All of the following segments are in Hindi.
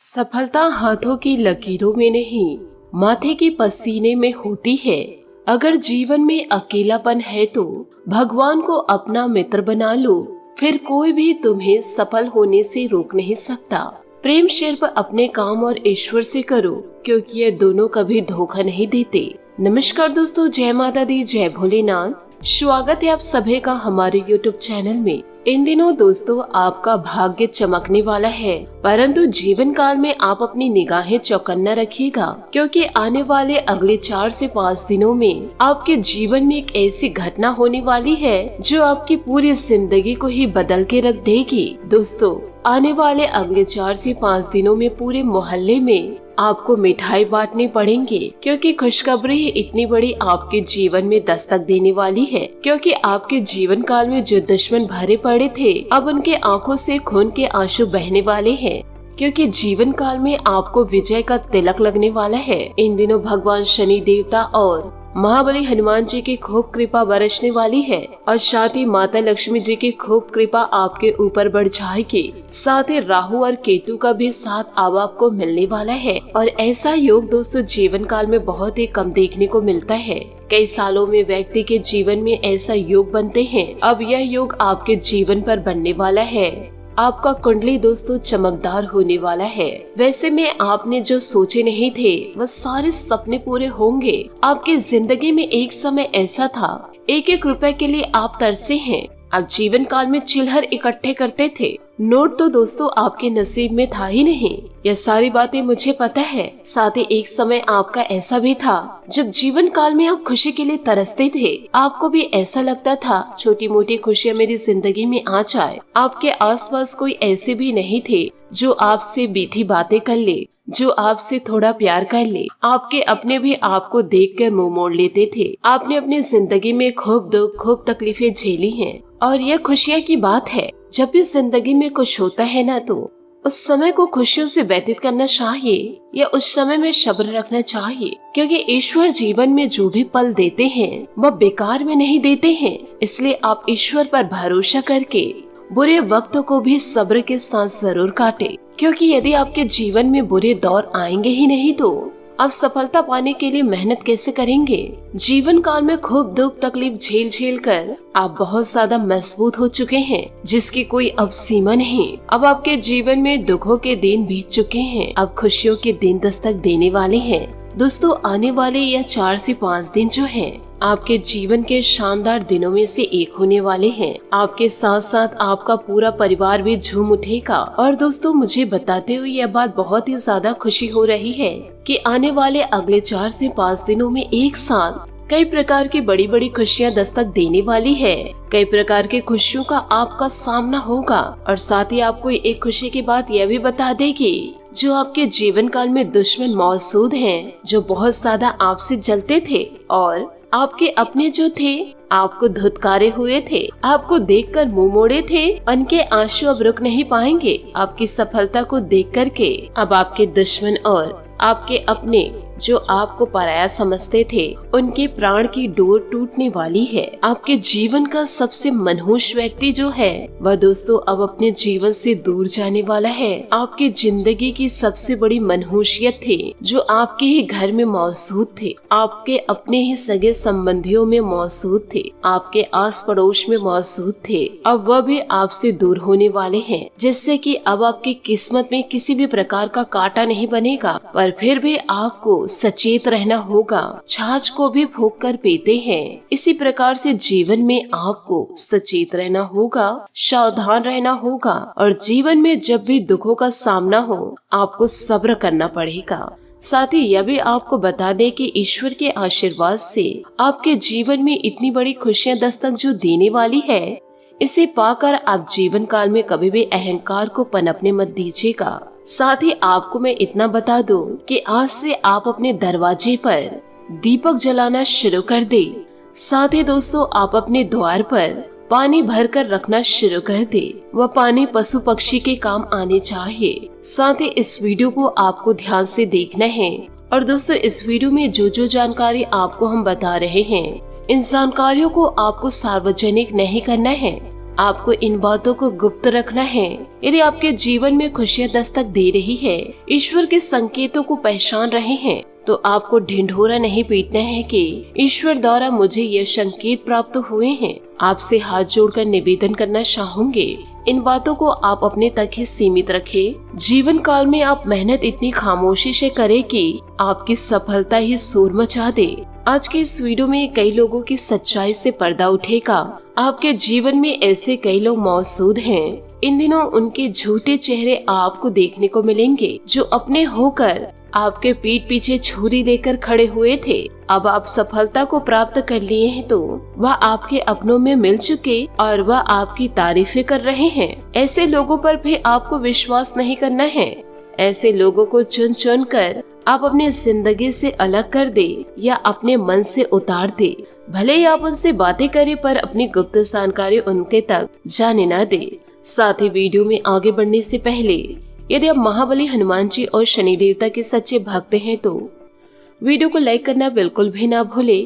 सफलता हाथों की लकीरों में नहीं, माथे के पसीने में होती है। अगर जीवन में अकेलापन है तो भगवान को अपना मित्र बना लो, फिर कोई भी तुम्हें सफल होने से रोक नहीं सकता। प्रेम सिर्फ अपने काम और ईश्वर से करो, क्योंकि ये दोनों कभी धोखा नहीं देते। नमस्कार दोस्तों, जय माता दी, जय भोलेनाथ। स्वागत है आप सभी का हमारे YouTube चैनल में। इन दिनों दोस्तों आपका भाग्य चमकने वाला है, परंतु जीवन काल में आप अपनी निगाहें चौकन्ना रखिएगा, क्योंकि आने वाले अगले 4 से 5 दिनों में आपके जीवन में एक ऐसी घटना होने वाली है जो आपकी पूरी जिंदगी को ही बदल के रख देगी। दोस्तों, आने वाले अगले 4 से 5 दिनों में पूरे मोहल्ले में आपको मिठाई बांटने पड़ेंगे, क्योंकि खुशखबरी इतनी बड़ी आपके जीवन में दस्तक देने वाली है। क्योंकि आपके जीवन काल में जो दुश्मन भरे पड़े थे, अब उनके आंखों से खून के आंसू बहने वाले हैं, क्योंकि जीवन काल में आपको विजय का तिलक लगने वाला है। इन दिनों भगवान शनि देवता और महाबली हनुमान जी की खूब कृपा बरसने वाली है, और साथ ही माता लक्ष्मी जी की खूब कृपा आपके ऊपर बढ़ जाएगी। साथ ही राहु और केतु का भी साथ अब आपको मिलने वाला है, और ऐसा योग दोस्तों जीवन काल में बहुत ही कम देखने को मिलता है। कई सालों में व्यक्ति के जीवन में ऐसा योग बनते हैं। अब यह योग आपके जीवन पर बनने वाला है। आपका कुंडली दोस्तों चमकदार होने वाला है। वैसे में आपने जो सोचे नहीं थे वह सारे सपने पूरे होंगे। आपकी जिंदगी में एक समय ऐसा था, एक एक रुपए के लिए आप तरसे हैं। आप जीवन काल में चिल्हर इकट्ठे करते थे, नोट तो दोस्तों आपके नसीब में था ही नहीं। यह सारी बातें मुझे पता है। साथ ही एक समय आपका ऐसा भी था जब जीवन काल में आप खुशी के लिए तरसते थे। आपको भी ऐसा लगता था छोटी मोटी खुशियां मेरी जिंदगी में आ जाए। आपके आसपास कोई ऐसे भी नहीं थे जो आपसे मीठी बातें कर ले, जो आपसे थोड़ा प्यार कर ले। आपके अपने भी आपको देखकर मुंह मोड़ लेते थे। आपने अपनी जिंदगी में खूब दुख, खूब तकलीफें झेली हैं, और यह खुशियाँ की बात है। जब भी जिंदगी में कुछ होता है ना, तो उस समय को खुशियों से व्यतीत करना चाहिए, या उस समय में सब्र रखना चाहिए, क्योंकि ईश्वर जीवन में जो भी पल देते हैं वह बेकार में नहीं देते हैं। इसलिए आप ईश्वर पर भरोसा करके बुरे वक्तों को भी सब्र के साथ जरूर काटे, क्योंकि यदि आपके जीवन में बुरे दौर आएंगे ही नहीं तो आप सफलता पाने के लिए मेहनत कैसे करेंगे। जीवन काल में खूब दुख तकलीफ झेल झेल कर आप बहुत ज्यादा मजबूत हो चुके हैं, जिसकी कोई अब सीमा नहीं। अब आपके जीवन में दुखों के दिन बीत चुके हैं, अब खुशियों के दिन दस्तक देने वाले हैं। दोस्तों, आने वाले यह 4 से 5 दिन जो है आपके जीवन के शानदार दिनों में से एक होने वाले हैं। आपके साथ साथ आपका पूरा परिवार भी झूम उठेगा। और दोस्तों, मुझे बताते हुए यह बात बहुत ही ज्यादा खुशी हो रही है कि आने वाले अगले 4 से 5 दिनों में एक साथ कई प्रकार की बड़ी बड़ी खुशियां दस्तक देने वाली है। कई प्रकार की खुशियों का आपका सामना होगा, और साथ ही आपको एक खुशी की बात यह भी बता देगी, जो आपके जीवन काल में दुश्मन मौजूद हैं, जो बहुत ज्यादा आपसे जलते थे, और आपके अपने जो थे आपको धुतकारे हुए थे, आपको देखकर मुंह मोड़े थे, उनके आंसू अब रुक नहीं पाएंगे। आपकी सफलता को देख करके अब आपके दुश्मन और आपके अपने जो आपको पराया समझते थे, उनके प्राण की डोर टूटने वाली है। आपके जीवन का सबसे मनहूस व्यक्ति जो है वह दोस्तों अब अपने जीवन से दूर जाने वाला है। आपकी जिंदगी की सबसे बड़ी मनहूसियत थे जो आपके ही घर में मौजूद थे, आपके अपने ही सगे संबंधियों में मौजूद थे, आपके आस पड़ोस में मौजूद थे, अब वह भी आपसे दूर होने वाले हैं। जिससे कि अब आपकी किस्मत में किसी भी प्रकार का कांटा नहीं बनेगा, पर फिर भी आपको सचेत रहना होगा। छाछ को भी फूंक कर पीते हैं, इसी प्रकार से जीवन में आपको सचेत रहना होगा, सावधान रहना होगा, और जीवन में जब भी दुखों का सामना हो आपको सब्र करना पड़ेगा। साथ ही यह भी आपको बता दे कि ईश्वर के आशीर्वाद से आपके जीवन में इतनी बड़ी खुशियां दस्तक जो देने वाली है, इसे पाकर आप जीवन काल में कभी भी अहंकार को पनपने मत दीजिएगा। साथ ही आपको मैं इतना बता दूं कि आज से आप अपने दरवाजे पर दीपक जलाना शुरू कर दे। साथ ही दोस्तों, आप अपने द्वार पर पानी भर कर रखना शुरू कर दे। वह पानी पशु पक्षी के काम आने चाहिए। साथ ही इस वीडियो को आपको ध्यान से देखना है। और दोस्तों, इस वीडियो में जो जो जानकारी आपको हम बता रहे हैं, इन जानकारियों को आपको सार्वजनिक नहीं करना है। आपको इन बातों को गुप्त रखना है। यदि आपके जीवन में खुशियाँ दस्तक दे रही है, ईश्वर के संकेतों को पहचान रहे हैं, तो आपको ढिंढोरा नहीं पीटना है कि ईश्वर द्वारा मुझे ये संकेत प्राप्त हुए हैं। आपसे हाथ जोड़कर निवेदन करना चाहूंगे, इन बातों को आप अपने तक ही सीमित रखें। जीवन काल में आप मेहनत इतनी खामोशी से करें कि आपकी सफलता ही शोर मचा दे। आज के इस वीडियो में कई लोगों की सच्चाई से पर्दा उठेगा। आपके जीवन में ऐसे कई लोग मौजूद हैं, इन दिनों उनके झूठे चेहरे आपको देखने को मिलेंगे, जो अपने होकर आपके पीठ पीछे छुरी लेकर खड़े हुए थे। अब आप सफलता को प्राप्त कर लिए हैं तो वह आपके अपनों में मिल चुके और वह आपकी तारीफें कर रहे हैं। ऐसे लोगों पर भी आपको विश्वास नहीं करना है। ऐसे लोगों को चुन चुन कर आप अपनी जिंदगी से अलग कर दे या अपने मन से उतार दे। भले ही आप उनसे बातें करें, पर अपनी गुप्त जानकारी उनके तक जाने न दे। साथ ही वीडियो में आगे बढ़ने से पहले यदि आप महाबली हनुमान जी और शनि देवता के सच्चे भक्त हैं तो वीडियो को लाइक करना बिल्कुल भी ना भूले।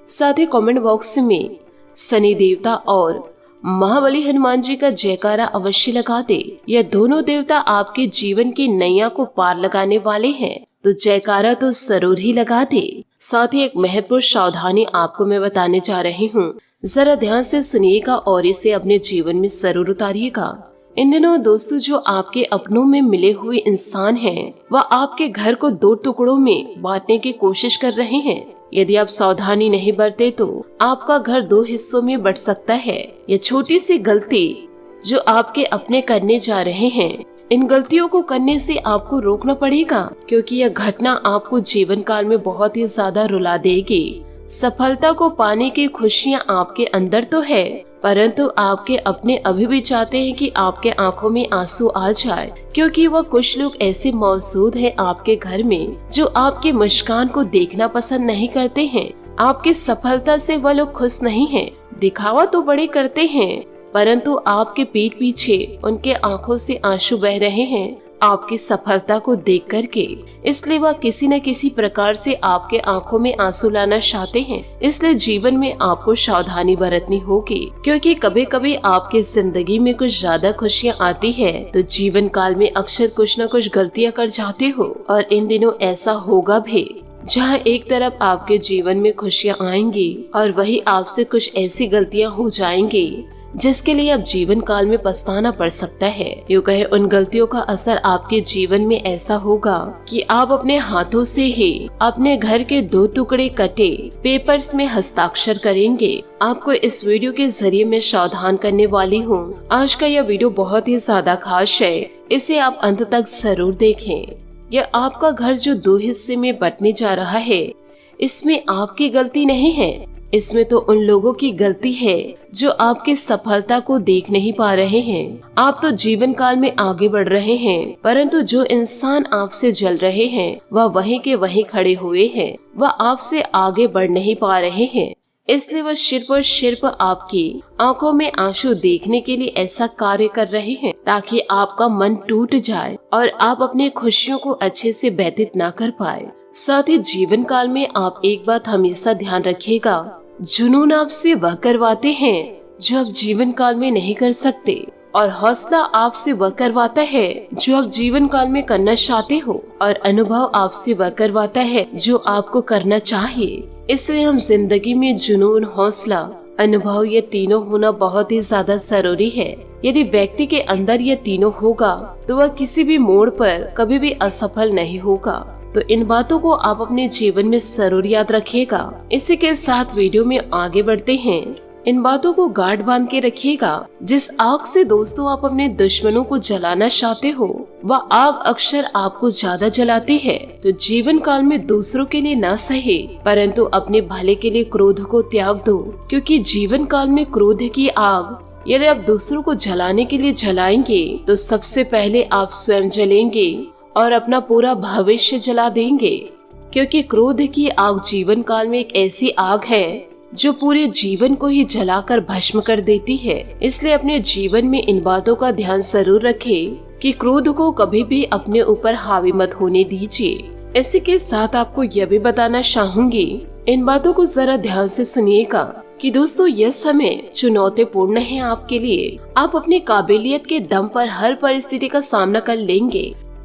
साथ ही कमेंट बॉक्स में शनि देवता और महाबली हनुमान जी का जयकारा अवश्य लगा दे। यह दोनों देवता आपके जीवन की नैया को पार लगाने वाले हैं, तो जयकारा तो जरूर ही लगा दे। साथ ही एक महत्वपूर्ण सावधानी आपको मैं बताने जा रही हूँ, जरा ध्यान से सुनिएगा और इसे अपने जीवन में जरूर उतारिएगा। इन दिनों दोस्तों, जो आपके अपनों में मिले हुए इंसान हैं, वह आपके घर को 2 टुकड़ों में बांटने की कोशिश कर रहे हैं। यदि आप सावधानी नहीं बरते तो आपका घर 2 हिस्सों में बंट सकता है। यह छोटी सी गलती जो आपके अपने करने जा रहे हैं, इन गलतियों को करने से आपको रोकना पड़ेगा, क्योंकि यह घटना आपको जीवन काल में बहुत ही ज्यादा रुला देगी। सफलता को पाने की खुशियाँ आपके अंदर तो है, परंतु आपके अपने अभी भी चाहते हैं कि आपके आंखों में आंसू आ जाए, क्योंकि वह कुछ लोग ऐसे मौजूद हैं आपके घर में जो आपके मुस्कान को देखना पसंद नहीं करते हैं। आपकी सफलता से वह लोग खुश नहीं हैं। दिखावा तो बड़े करते हैं, परंतु आपके पीठ पीछे उनके आंखों से आंसू बह रहे हैं आपकी सफलता को देख करके। इसलिए वह किसी न किसी प्रकार से आपके आंखों में आंसू लाना चाहते हैं। इसलिए जीवन में आपको सावधानी बरतनी होगी, क्योंकि कभी कभी आपकी जिंदगी में कुछ ज्यादा खुशियाँ आती है तो जीवन काल में अक्सर कुछ न कुछ गलतियाँ कर जाते हो। और इन दिनों ऐसा होगा भी, जहाँ एक तरफ आपके जीवन में खुशियाँ आएंगी और वही आपसे कुछ ऐसी गलतियाँ हो जाएंगी जिसके लिए अब जीवन काल में पछताना पड़ सकता है। यूँ कहे, उन गलतियों का असर आपके जीवन में ऐसा होगा कि आप अपने हाथों से ही अपने घर के 2 टुकड़े कटे पेपर्स में हस्ताक्षर करेंगे। आपको इस वीडियो के जरिए मैं सावधान करने वाली हूँ। आज का यह वीडियो बहुत ही ज्यादा खास है, इसे आप अंत तक जरूर देखें। यह आपका घर जो 2 हिस्से में बंटने जा रहा है, इसमें आपकी गलती नहीं है। इसमें तो उन लोगों की गलती है जो आपकी सफलता को देख नहीं पा रहे हैं। आप तो जीवन काल में आगे बढ़ रहे हैं, परंतु जो इंसान आपसे जल रहे हैं वह वहीं के वहीं खड़े हुए हैं। वह आपसे आगे बढ़ नहीं पा रहे हैं, इसलिए वह सिर्फ आपकी आंखों में आंसू देखने के लिए ऐसा कार्य कर रहे हैं ताकि आपका मन टूट जाए और आप अपनी खुशियों को अच्छे से व्यतीत न कर पाए। साथ ही जीवन काल में आप एक बात हमेशा ध्यान रखिएगा, जुनून आपसे वह करवाते हैं जो आप जीवन काल में नहीं कर सकते, और हौसला आपसे वह करवाता है जो आप जीवन काल में करना चाहते हो, और अनुभव आपसे वह करवाता है जो आपको करना चाहिए। इसलिए हम जिंदगी में जुनून, हौसला, अनुभव, ये तीनों होना बहुत ही ज्यादा जरूरी है। यदि व्यक्ति के अंदर ये तीनों होगा तो वह किसी भी मोड़ पर कभी भी असफल नहीं होगा। तो इन बातों को आप अपने जीवन में जरूर याद रखिएगा। इसी के साथ वीडियो में आगे बढ़ते हैं। इन बातों को गांठ बांध के रखिएगा। जिस आग से दोस्तों आप अपने दुश्मनों को जलाना चाहते हो, वह आग अक्सर आपको ज्यादा जलाती है। तो जीवन काल में दूसरों के लिए न सहे, परंतु अपने भले के लिए क्रोध को त्याग दो, क्योंकि जीवन काल में क्रोध की आग यदि आप दूसरों को जलाने के लिए जलाएंगे तो सबसे पहले आप स्वयं जलेंगे और अपना पूरा भविष्य जला देंगे, क्योंकि क्रोध की आग जीवन काल में एक ऐसी आग है जो पूरे जीवन को ही जलाकर भस्म कर देती है। इसलिए अपने जीवन में इन बातों का ध्यान जरूर रखें कि क्रोध को कभी भी अपने ऊपर हावी मत होने दीजिए। इसी के साथ आपको यह भी बताना चाहूंगी, इन बातों को जरा ध्यान से सुनिएगा, कि दोस्तों यह समय चुनौतीपूर्ण है आपके लिए। आप अपनी काबिलियत के दम पर हर परिस्थिति का सामना कर लेंगे।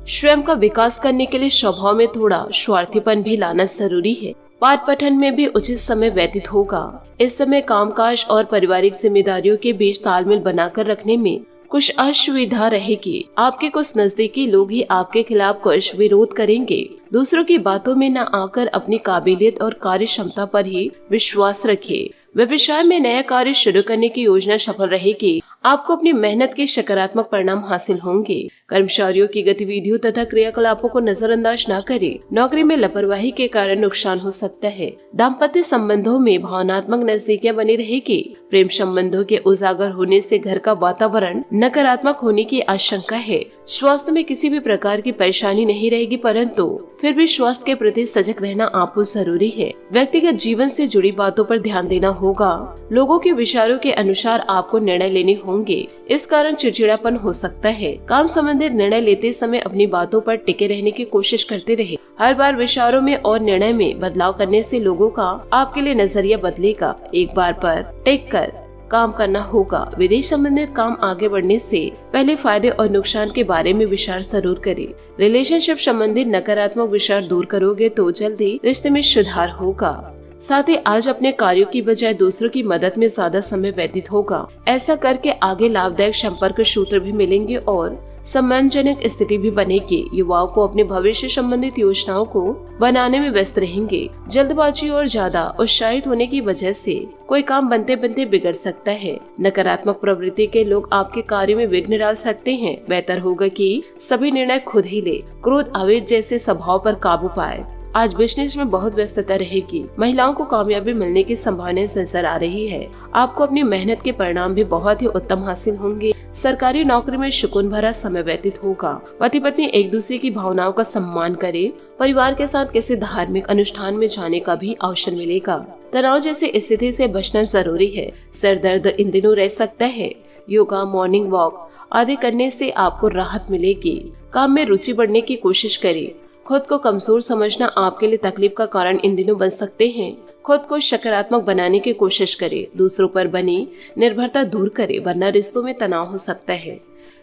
स्वयं का विकास करने के लिए स्वभाव में थोड़ा स्वार्थीपन भी लाना जरूरी है। पाठ पठन में भी उचित समय व्यतीत होगा। इस समय कामकाज और पारिवारिक जिम्मेदारियों के बीच तालमेल बनाकर रखने में कुछ असुविधा रहेगी। आपके कुछ नजदीकी लोग ही आपके खिलाफ कुछ विरोध करेंगे। दूसरों की बातों में न आकर अपनी काबिलियत और कार्य क्षमता पर ही विश्वास रखें। व्यवसाय में नया कार्य शुरू करने की योजना सफल रहेगी। आपको अपनी मेहनत के सकारात्मक परिणाम हासिल होंगे। कर्मचारियों की गतिविधियों तथा क्रियाकलापों को नजरअंदाज न करें। नौकरी में लापरवाही के कारण नुकसान हो सकता है। दाम्पत्य संबंधों में भावनात्मक नजदीकियां बनी रहेगी। प्रेम संबंधों के उजागर होने से घर का वातावरण नकारात्मक होने की आशंका है। स्वास्थ्य में किसी भी प्रकार की परेशानी नहीं रहेगी, परंतु फिर भी स्वास्थ्य के प्रति सजग रहना आपको जरूरी है। व्यक्तिगत जीवन से जुड़ी बातों पर ध्यान देना होगा। लोगों के विचारों के अनुसार आपको निर्णय लेने होंगे। इस कारण चिड़चिड़ापन हो सकता है। काम संबंधित निर्णय लेते समय अपनी बातों पर टिके रहने की कोशिश करते रहे। हर बार विचारों में और निर्णय में बदलाव करने से लोगों का आपके लिए नजरिया बदलेगा। एक बार पर टिक कर काम करना होगा। विदेश संबंधित काम आगे बढ़ने से पहले फायदे और नुकसान के बारे में विचार जरूर करें। रिलेशनशिप संबंधित नकारात्मक विचार दूर करोगे तो जल्दी रिश्ते में सुधार होगा। साथ ही आज अपने कार्यों की बजाय दूसरों की मदद में ज्यादा समय व्यतीत होगा। ऐसा करके आगे लाभदायक संपर्क सूत्र भी मिलेंगे और सम्मानजनक स्थिति भी बनेगी। युवाओं को अपने भविष्य संबंधित योजनाओं को बनाने में व्यस्त रहेंगे। जल्दबाजी और ज्यादा उत्साहित होने की वजह से कोई काम बनते बनते बिगड़ सकता है। नकारात्मक प्रवृत्ति के लोग आपके कार्य में विघ्न डाल सकते हैं। बेहतर होगा कि सभी निर्णय खुद ही ले। क्रोध, आवेग जैसे स्वभाव पर काबू पाए। आज बिजनेस में बहुत व्यस्तता रहेगी। महिलाओं को कामयाबी मिलने की संभावना नजर आ रही है। आपको अपनी मेहनत के परिणाम भी बहुत ही उत्तम हासिल होंगे। सरकारी नौकरी में सुकून भरा समय व्यतीत होगा। पति पत्नी एक दूसरे की भावनाओं का सम्मान करे। परिवार के साथ किसी धार्मिक अनुष्ठान में जाने का भी अवसर मिलेगा। तनाव जैसी स्थिति से बचना जरूरी है। सर दर्द इन दिनों रह सकता है। योगा, मॉर्निंग वॉक आदि करने से आपको राहत मिलेगी। काम में रुचि बढ़ने की कोशिश करें। खुद को कमजोर समझना आपके लिए तकलीफ का कारण इन दिनों बन सकते हैं। खुद को सकारात्मक बनाने की कोशिश करें। दूसरों पर बनी निर्भरता दूर करें, वरना रिश्तों में तनाव हो सकता है।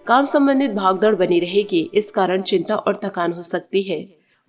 काम संबंधित भागदौड़ बनी रहेगी। इस कारण चिंता और थकान हो सकती है।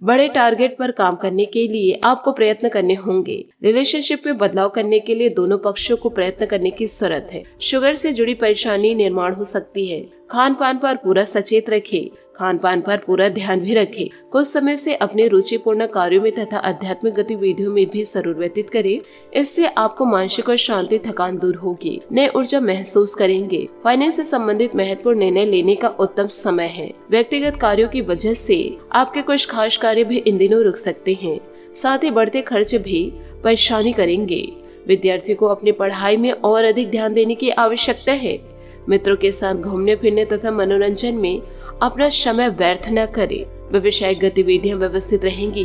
बड़े टारगेट पर काम करने के लिए आपको प्रयत्न करने होंगे। रिलेशनशिप में बदलाव करने के लिए दोनों पक्षों को प्रयत्न करने की जरूरत है। शुगर से जुड़ी परेशानी निर्माण हो सकती है। खान पान पर पूरा सचेत रखें। खान पान पर पूरा ध्यान भी रखें। कुछ समय से अपने रुचिपूर्ण कार्यों में तथा आध्यात्मिक गतिविधियों में भी जरूर व्यतीत करें। इससे आपको मानसिक और शांति थकान दूर होगी। नई ऊर्जा महसूस करेंगे। फाइनेंस से संबंधित महत्वपूर्ण निर्णय लेने का उत्तम समय है। व्यक्तिगत कार्यों की वजह से आपके कुछ खास कार्य भी इन दिनों रुक सकते हैं। साथ ही बढ़ते खर्च भी परेशानी करेंगे। विद्यार्थी को अपनी पढ़ाई में और अधिक ध्यान देने की आवश्यकता है। मित्रों के साथ घूमने फिरने तथा मनोरंजन में अपना समय व्यर्थ न करें। व्यवसायिक गतिविधियां व्यवस्थित रहेंगी।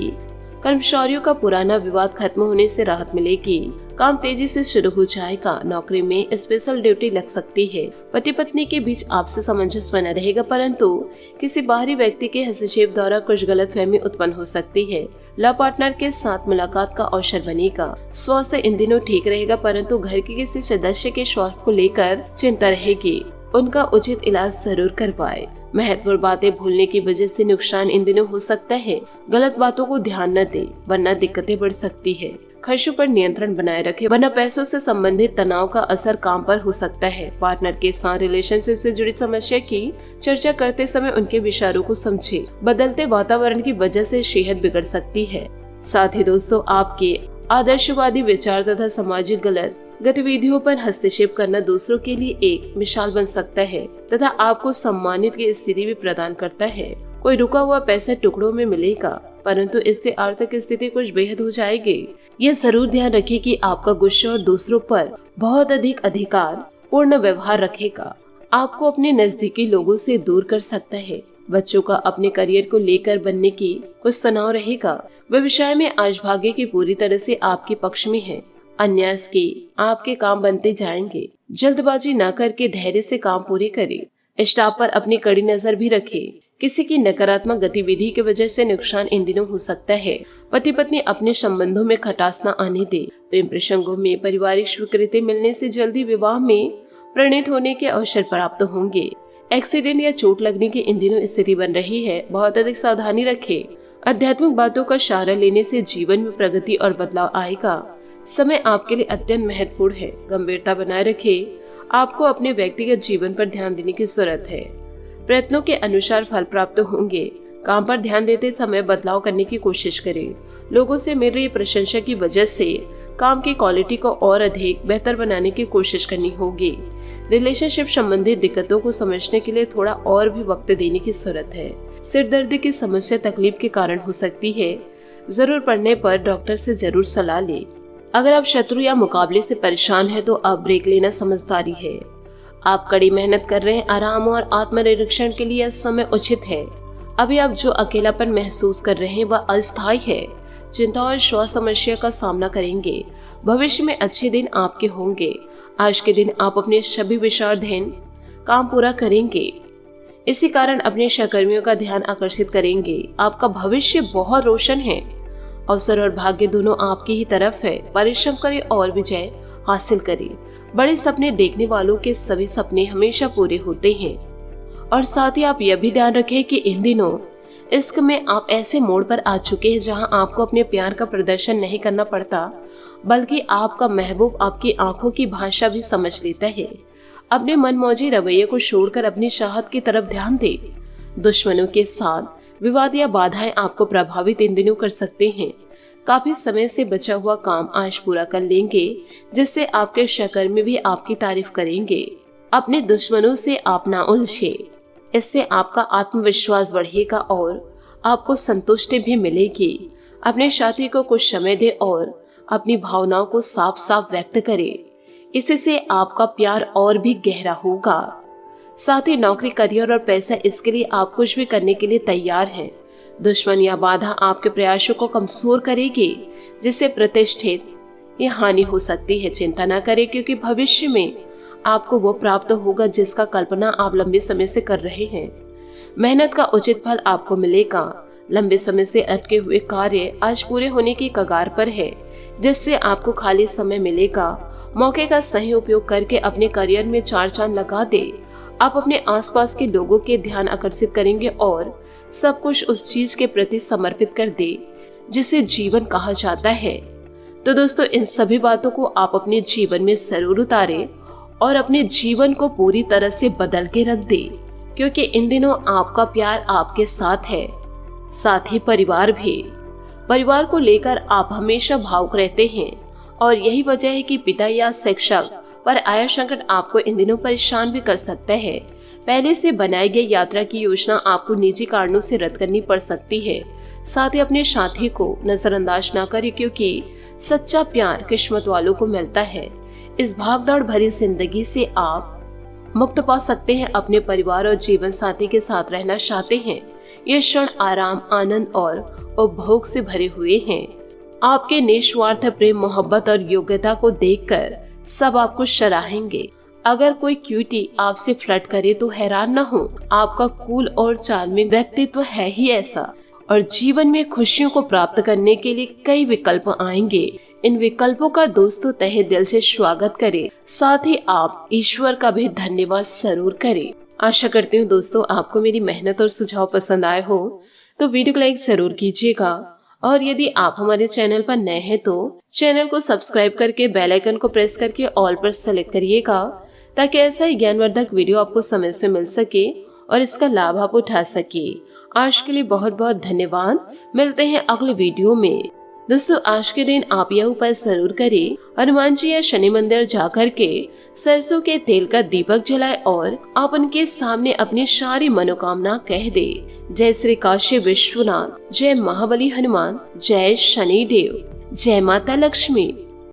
कर्मचारियों का पुराना विवाद खत्म होने से राहत मिलेगी। काम तेजी से शुरू हो जाएगा। नौकरी में स्पेशल ड्यूटी लग सकती है। पति पत्नी के बीच आपसी सामंजस्य बना रहेगा, परंतु किसी बाहरी व्यक्ति के हस्तक्षेप द्वारा कुछ गलतफहमी उत्पन्न हो सकती है। लव पार्टनर के साथ मुलाकात का अवसर बनेगा। स्वास्थ्य इन दिनों ठीक रहेगा, परंतु घर के किसी सदस्य के स्वास्थ्य को लेकर चिंता रहेगी। उनका उचित इलाज जरूर करवाएं। महत्वपूर्ण बातें भूलने की वजह से नुकसान इन दिनों हो सकता है। गलत बातों को ध्यान न दें, वरना दिक्कतें बढ़ सकती है। खर्चों पर नियंत्रण बनाए रखें, वरना पैसों से संबंधित तनाव का असर काम पर हो सकता है। पार्टनर के साथ रिलेशनशिप से जुड़ी समस्या की चर्चा करते समय उनके विचारों को समझें। बदलते वातावरण की वजह से सेहत बिगड़ सकती है। साथ ही दोस्तों, आपके आदर्शवादी विचार तथा सामाजिक गलत गतिविधियों पर हस्तक्षेप करना दूसरों के लिए एक मिसाल बन सकता है तथा आपको सम्मानित की स्थिति भी प्रदान करता है। कोई रुका हुआ पैसा टुकड़ों में मिलेगा, परंतु इससे आर्थिक स्थिति कुछ बेहद हो जाएगी। यह जरूर ध्यान रखें कि आपका गुस्सा और दूसरों पर बहुत अधिक अधिकार पूर्ण व्यवहार रखेगा। आपको अपने नजदीकी लोगों से दूर कर सकता है। बच्चों का अपने करियर को लेकर बनने की कुछ तनाव रहेगा। व्यवसाय में आज भाग्य की पूरी तरह से आपके पक्ष में है। अन्यास के आपके काम बनते जाएंगे। जल्दबाजी न करके धैर्य से काम पूरे करें। स्टाफ पर अपनी कड़ी नजर भी रखें। किसी की नकारात्मक गतिविधि की वजह से नुकसान इन दिनों हो सकता है। पति पत्नी अपने संबंधों में खटास न आने दे। प्रेम प्रसंगों में पारिवारिक स्वीकृति मिलने से जल्दी विवाह में परिणत होने के अवसर प्राप्त होंगे। एक्सीडेंट या चोट लगने की इन दिनों स्थिति बन रही है, बहुत अधिक सावधानी रखें। आध्यात्मिक बातों का सहारा लेने से जीवन में प्रगति और बदलाव आएगा। समय आपके लिए अत्यंत महत्वपूर्ण है, गंभीरता बनाए रखें। आपको अपने व्यक्तिगत जीवन पर ध्यान देने की जरूरत है। प्रयत्नों के अनुसार फल प्राप्त होंगे। काम पर ध्यान देते समय बदलाव करने की कोशिश करें। लोगों से मिल रही प्रशंसा की वजह से काम की क्वालिटी को और अधिक बेहतर बनाने की कोशिश करनी होगी। रिलेशनशिप संबंधित दिक्कतों को समझने के लिए थोड़ा और भी वक्त देने की जरूरत है। सिर दर्द की समस्या तकलीफ के कारण हो सकती है। जरूर पड़ने पर डॉक्टर से जरूर सलाह लें। अगर आप शत्रु या मुकाबले से परेशान हैं तो अब ब्रेक लेना समझदारी है। आप कड़ी मेहनत कर रहे हैं, आराम और आत्मनिरीक्षण के लिए समय उचित है। अभी आप जो अकेलापन महसूस कर रहे हैं वह अस्थायी है। चिंता और श्वास समस्या का सामना करेंगे। भविष्य में अच्छे दिन आपके होंगे। आज के दिन आप अपने सभी विचाराधीन काम पूरा करेंगे। इसी कारण अपने सहकर्मियों का ध्यान आकर्षित करेंगे। आपका भविष्य बहुत रोशन है। अवसर और भाग्य दोनों आपकी ही तरफ है। परिश्रम करें और विजय हासिल करें। बड़े सपने देखने वालों के सभी सपने हमेशा पूरे होते हैं। और साथ ही आप यह भी ध्यान रखें कि इन दिनों इश्क में आप ऐसे मोड़ पर आ चुके हैं जहां आपको अपने प्यार का प्रदर्शन नहीं करना पड़ता, बल्कि आपका महबूब आपकी आंखों की भाषा भी समझ लेता है। अपने मनमौजी रवैये को छोड़कर अपनी चाहत की तरफ ध्यान दे। दुश्मनों के साथ विवाद या बाधाएं आपको प्रभावित इन दिनों कर सकते हैं। काफी समय से बचा हुआ काम आज पूरा कर लेंगे, जिससे आपके सहकर्मी भी आपकी तारीफ करेंगे। अपने दुश्मनों से आप ना उलझे, इससे आपका आत्मविश्वास बढ़ेगा और आपको संतुष्टि भी मिलेगी। अपने साथी को कुछ समय दे और अपनी भावनाओं को साफ साफ व्यक्त करें। इससे आपका प्यार और भी गहरा होगा। साथ ही नौकरी, करियर और पैसा, इसके लिए आप कुछ भी करने के लिए तैयार हैं। दुश्मन या बाधा आपके प्रयासों को कमजोर करेगी, जिससे प्रतिष्ठित या हानि हो सकती है। चिंता न करें, क्योंकि भविष्य में आपको वो प्राप्त होगा जिसका कल्पना आप लंबे समय से कर रहे हैं। मेहनत का उचित फल आपको मिलेगा। लंबे समय से अटके हुए कार्य आज पूरे होने की कगार पर है, जिससे आपको खाली समय मिलेगा। मौके का सही उपयोग करके अपने करियर में चार चांद लगा दे। आप अपने आसपास के लोगों के ध्यान आकर्षित करेंगे और सब कुछ उस चीज के प्रति समर्पित कर दे जिसे जीवन कहा जाता है। तो दोस्तों, इन सभी बातों को आप अपने जीवन में जरूर उतारें और अपने जीवन को पूरी तरह से बदल के रख दे, क्योंकि इन दिनों आपका प्यार आपके साथ है, साथ ही परिवार भी। परिवार को लेकर आप हमेशा भावुक रहते हैं और यही वजह है कि पिता या शिक्षक पर आया संकट आपको इन दिनों परेशान भी कर सकता है। पहले से बनाई गई यात्रा की योजना आपको निजी कारणों से रद्द करनी पड़ सकती है। साथ ही अपने साथी को नजरअंदाज न करें, क्योंकि सच्चा प्यार किस्मत वालों को मिलता है। इस भागदौड़ भरी जिंदगी से आप मुक्त पा सकते हैं। अपने परिवार और जीवन साथी के साथ रहना चाहते हैं। ये क्षण आराम, आनंद और उपभोग से भरे हुए हैं। आपके निस्वार्थ प्रेम, मोहब्बत और योग्यता को देखकर सब आपको सराहेंगे। अगर कोई क्यूटी आपसे फ्लर्ट करे तो हैरान न हो। आपका कूल और चार्मिंग व्यक्तित्व है ही ऐसा। और जीवन में खुशियों को प्राप्त करने के लिए कई विकल्प आएंगे। इन विकल्पों का दोस्तों तहे दिल से स्वागत करें। साथ ही आप ईश्वर का भी धन्यवाद जरूर करें। आशा करती हूँ दोस्तों आपको मेरी मेहनत और सुझाव पसंद आए हो, तो वीडियो को लाइक जरूर कीजिएगा। और यदि आप हमारे चैनल पर नए हैं तो चैनल को सब्सक्राइब करके बेल आइकन को प्रेस करके ऑल पर सेलेक्ट करिएगा, ताकि ऐसा ही ज्ञानवर्धक वीडियो आपको समय से मिल सके और इसका लाभ आप उठा सके। आज के लिए बहुत बहुत धन्यवाद। मिलते हैं अगले वीडियो में। दोस्तों, आज के दिन आप यह उपाय जरूर करें। हनुमान जी या शनि मंदिर जाकर के सरसों के तेल का दीपक जलाए और आप उनके सामने अपनी सारी मनोकामना कह दे। जय श्री काशी विश्वनाथ, जय महाबली हनुमान, जय शनि देव, जय माता लक्ष्मी।